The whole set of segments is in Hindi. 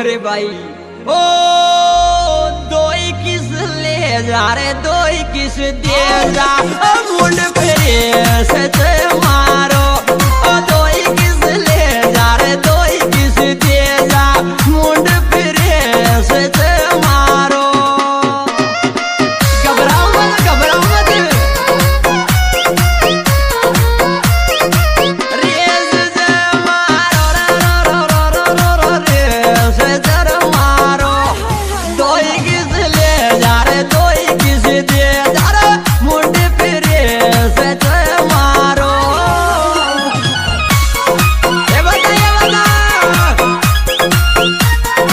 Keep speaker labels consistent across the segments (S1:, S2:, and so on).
S1: रे भाई ओ दो किस ले जा रे दो किस दे जा मुंड पे सच मारो ओ दो किस ले जा रे दो किस दे जा मुंड पे सच मारो घबराओ मत रेस से मारो रो रो रो रो रो रेस से मारो दो किस ले जा रे दो किस दे जा रे मुंड पे सच मारो ये बता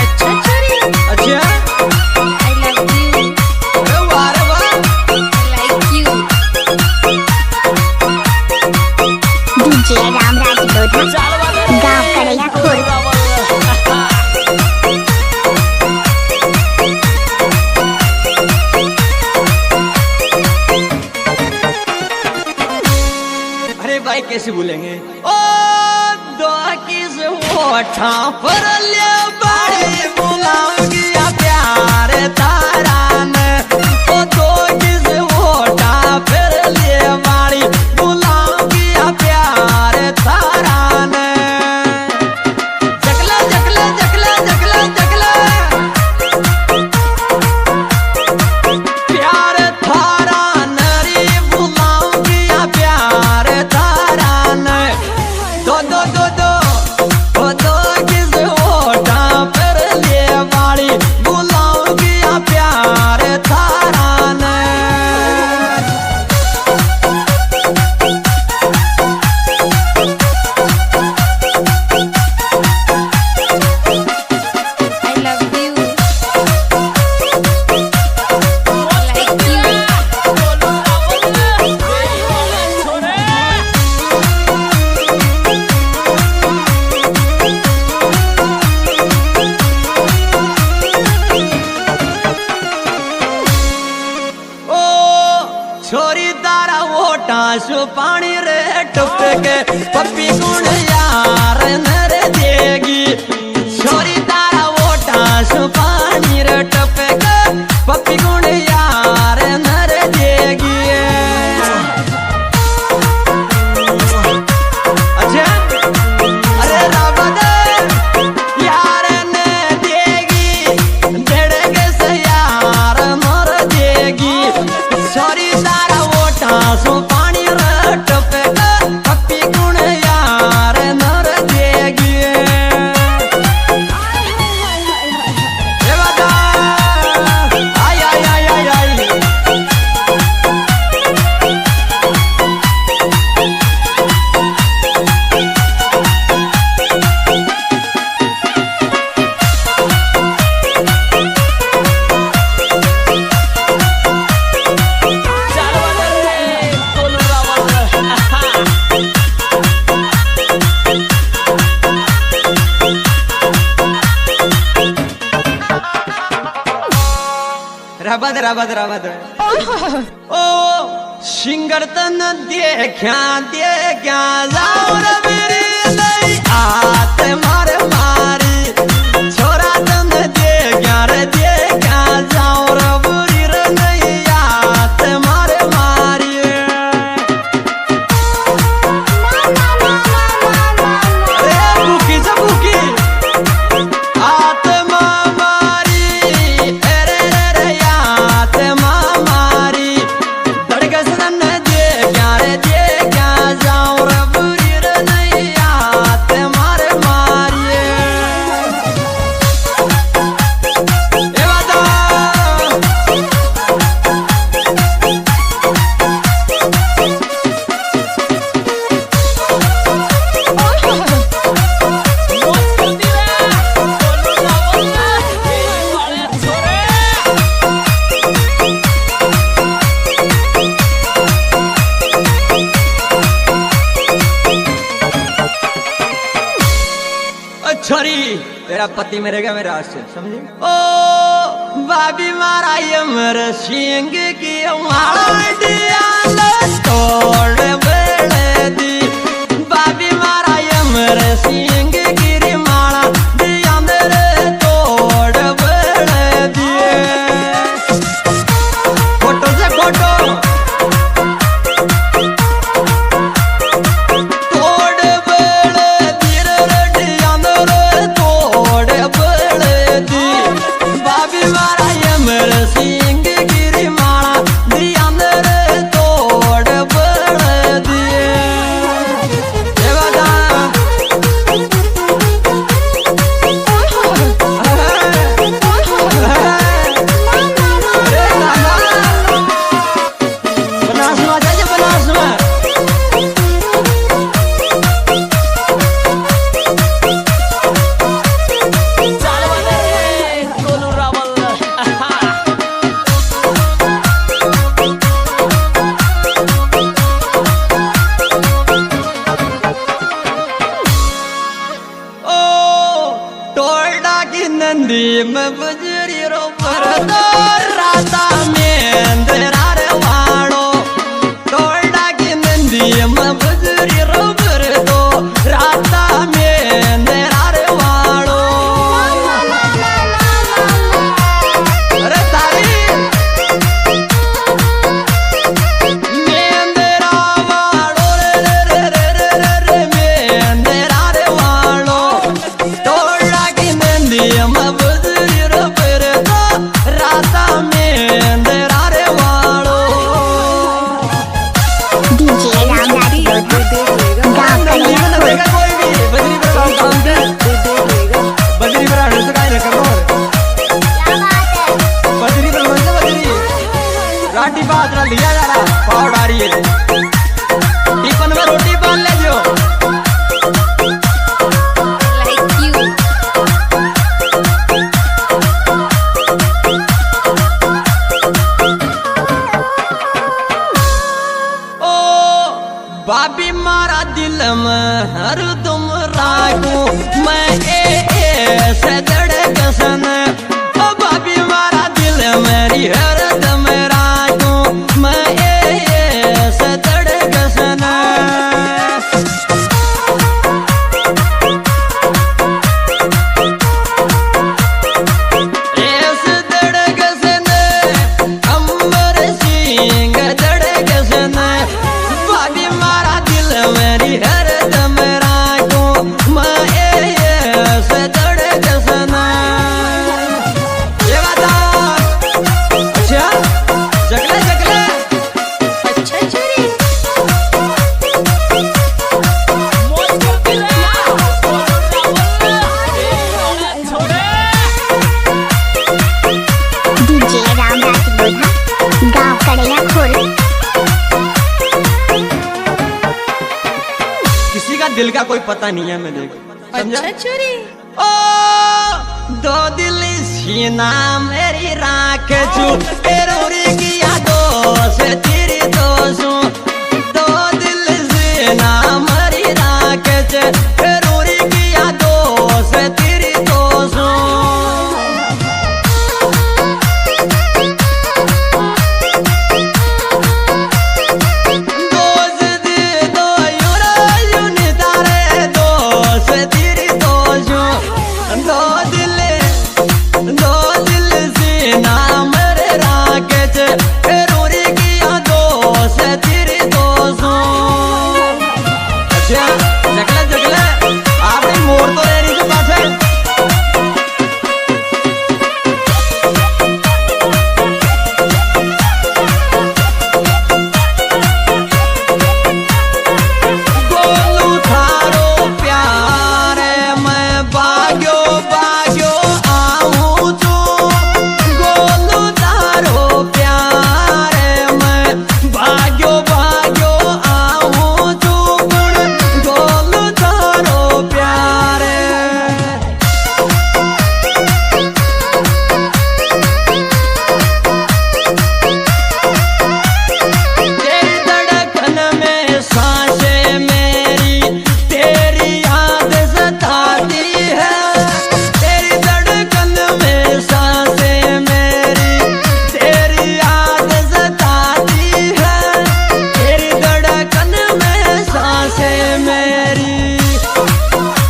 S2: अच्छा छोरी
S1: अच्छा
S2: I love you
S1: अरे वाह रे वाह
S2: I like you
S3: DJ Ramraj Lodha गांव करैया खुर्द
S1: अरे भाई कैसे भूलेंगे ओ दो किस होठा पर ले बड़े बुलाऊंगी या प्यार तारा ने ओ दो किस होठा पर ले बड़ी बुलाऊंगी या प्यार तारा ने जगला जगला जगला जगला जगला प्यार थारा नरी बुलाऊंगी या प्यार थारा न दो दो दो दो ओ दो किस होठा पर ले वाली बुलाऊंगी या प्यार थारा न
S2: I love you I like you
S1: ओ छोरी तारा वोटा सु पानी रे टुप के पप्पी गुण यार नर देगी छोरी तारा वोटा सु पानी रे टुप के पप्पी गुण यार नर देगी अच्छा अरे रावण यार ने देगी धड़के से यार मर देगी सॉरी तारा वोटा सो पानी रट पे पप्पी गुण यार नर देगी ए बता आई आई आई आई आई रबद रबद रबद ओ सिंगर तन देखा देखा जाओ रे मेरी लई आत मार मारी छोरा तन देखा रे देखा जाओ रे बुरी रे नहीं आत मार मारी अरे बुकी जा बुकी आत्मा मारी अरे रे रे आत्मा मारी धड़के से न दे क्या रे दे क्या जाऊं रे बुरी रे नहीं आत्मा रे मारी ए बता छोरी तेरा पति मरेगा मेरा आश्चर्य समझे ओ बाबी मारा यमर सिंह की माला दिया तोड़ बेड़े दी बाबी मारा यमर सिंह की माला दिया मेरे तो की नंदी में बजरी रो पर दो राता में अंधेरा रे वाड़ो तोड़ा की नंदी में बजरी रो पर दो राता में अंधेरा रे वाड़ो अरे तारी में अंधेरा वाड़ो रे रे रे रे रे रे में अंधेरा रे वाड़ो तोड़ा की नंदी में बजरी रो पर दो राता में अंधेरा रे वाड़ो
S3: डीजे रामराज लोधा गाँव कड़ैया खुर्द
S1: बजरी पर काम दे बजरी पर आने से काय न करो बजरी पर म्हणजे बजरी राठी बात ना लिया जा रहा पाव डारी है टिफिन में रोटी बांध ले जो
S2: like you.
S1: ओ बाबी मारा दिल में हर तुम रागू मैं ऐसे धड़क सन ओ बाबी मारा दिल मेरी हर दम रागू मैं ऐसे धड़क सन ऐसे धड़क सन अंबर सिंह धड़क सन बाबी मारा दिल मेरी हर दम रागू मैं ऐसे धड़क सन ये बता अच्छा जगले जगले
S2: अच्छा चोरी
S3: डीजे रामराज लोधा गाँव कड़ैया खुर्द
S1: किसी का दिल का कोई पता नहीं है मैंने समझा
S2: अच्छा चोरी
S1: ओ दो दिल सीना मेरी राख छू तेरी किया दोष तेरी दोषू दो दिल सीना मेरी राख छे तेरी किया दोष तेरी दोषू दोष दे दो यूरा यूनि तारे दोष तेरी दोषू दो दिल